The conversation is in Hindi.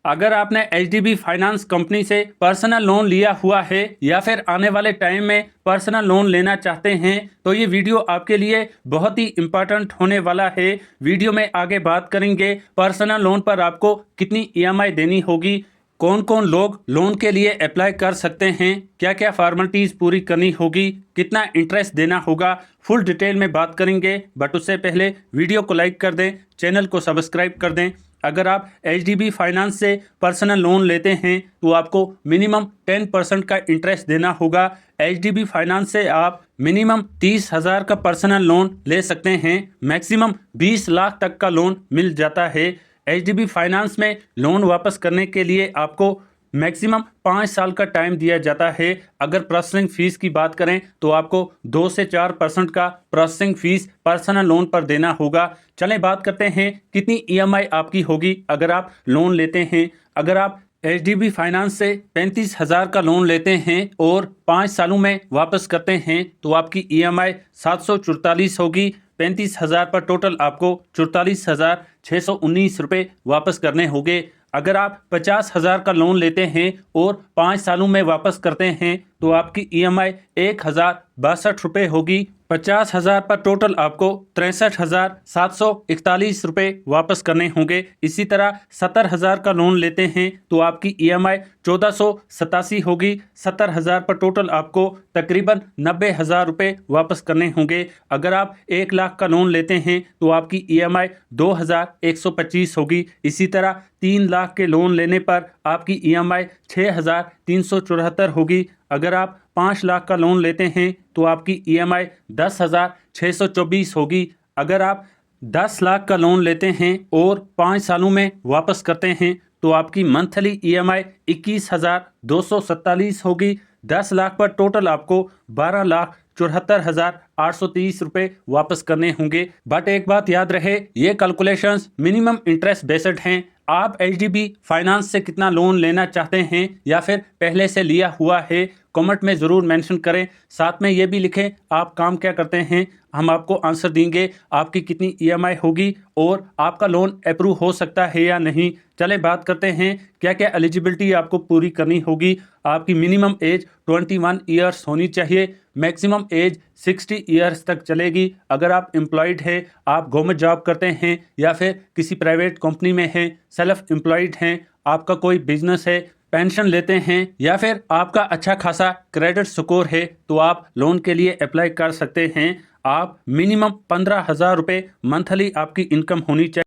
अगर आपने एचडीबी फाइनेंस कंपनी से पर्सनल लोन लिया हुआ है या फिर आने वाले टाइम में पर्सनल लोन लेना चाहते हैं तो ये वीडियो आपके लिए बहुत ही इम्पोर्टेंट होने वाला है। वीडियो में आगे बात करेंगे पर्सनल लोन पर आपको कितनी ईएमआई देनी होगी, कौन कौन लोग लोन के लिए अप्लाई कर सकते हैं, क्या क्या फॉर्मेलिटीज़ पूरी करनी होगी, कितना इंटरेस्ट देना होगा, फुल डिटेल में बात करेंगे। बट उससे पहले वीडियो को लाइक कर दें, चैनल को सब्सक्राइब कर दें। अगर आप एचडीबी फाइनेंस से पर्सनल लोन लेते हैं तो आपको मिनिमम 10% का इंटरेस्ट देना होगा। एचडीबी फाइनेंस से आप मिनिमम 30,000 का पर्सनल लोन ले सकते हैं, मैक्सिमम 20 लाख तक का लोन मिल जाता है। एचडीबी फाइनेंस में लोन वापस करने के लिए आपको मैक्सिमम 5 साल का टाइम दिया जाता है। अगर प्रोसेसिंग फ़ीस की बात करें तो आपको 2 से 4% का प्रोसेसिंग फ़ीस पर्सनल लोन पर देना होगा। चलें बात करते हैं कितनी ईएमआई आपकी होगी अगर आप लोन लेते हैं। अगर आप एचडीबी फाइनेंस से 35,000 का लोन लेते हैं और 5 सालों में वापस करते हैं तो आपकी ईएमआई 744 होगी। 35,000 पर टोटल आपको 44,619 रुपये वापस करने होंगे। अगर आप 50,000 का लोन लेते हैं और 5 सालों में वापस करते हैं तो आपकी ईएमआई 1,062 रुपये होगी। 50,000 पर टोटल आपको 63,741 रुपये वापस करने होंगे। इसी तरह 70,000 का लोन लेते हैं तो आपकी ईएमआई 1,487 होगी। 70,000 पर टोटल आपको तकरीबन 90,000 रुपये वापस करने होंगे। अगर आप 1 लाख का लोन लेते हैं तो आपकी ईएमआई 2,125 होगी। इसी तरह 3 लाख के लोन लेने पर आपकी ईएमआई 6,374 होगी। अगर आप 5 लाख का लोन लेते हैं तो आपकी ईएमआई 10,624 होगी। अगर आप 10 लाख का लोन लेते हैं और 5 सालों में वापस करते हैं तो आपकी मंथली ईएमआई 21,247 होगी। 10 लाख पर टोटल आपको 12,74,830 रुपये वापस करने होंगे। बट एक बात याद रहे, ये कैलकुलेशंस मिनिमम इंटरेस्ट बेस्ड हैं। आप एचडीबी फाइनेंस से कितना लोन लेना चाहते हैं या फिर पहले से लिया हुआ है, कमेंट में ज़रूर मेंशन करें। साथ में ये भी लिखें आप काम क्या करते हैं, हम आपको आंसर देंगे आपकी कितनी ईएमआई होगी और आपका लोन अप्रूव हो सकता है या नहीं। चलें बात करते हैं क्या क्या एलिजिबिलिटी आपको पूरी करनी होगी। आपकी मिनिमम एज 21 ईयर्स होनी चाहिए, मैक्सिमम एज 60 ईयर्स तक चलेगी। अगर आप एम्प्लॉयड है, आप गवर्नमेंट जॉब करते हैं या फिर किसी प्राइवेट कंपनी में हैं, सेल्फ एम्प्लॉयड हैं, आपका कोई बिजनेस है, पेंशन लेते हैं या फिर आपका अच्छा खासा क्रेडिट स्कोर है तो आप लोन के लिए अप्लाई कर सकते हैं। आप मिनिमम 15,000 रुपये मंथली आपकी इनकम होनी चाहिए।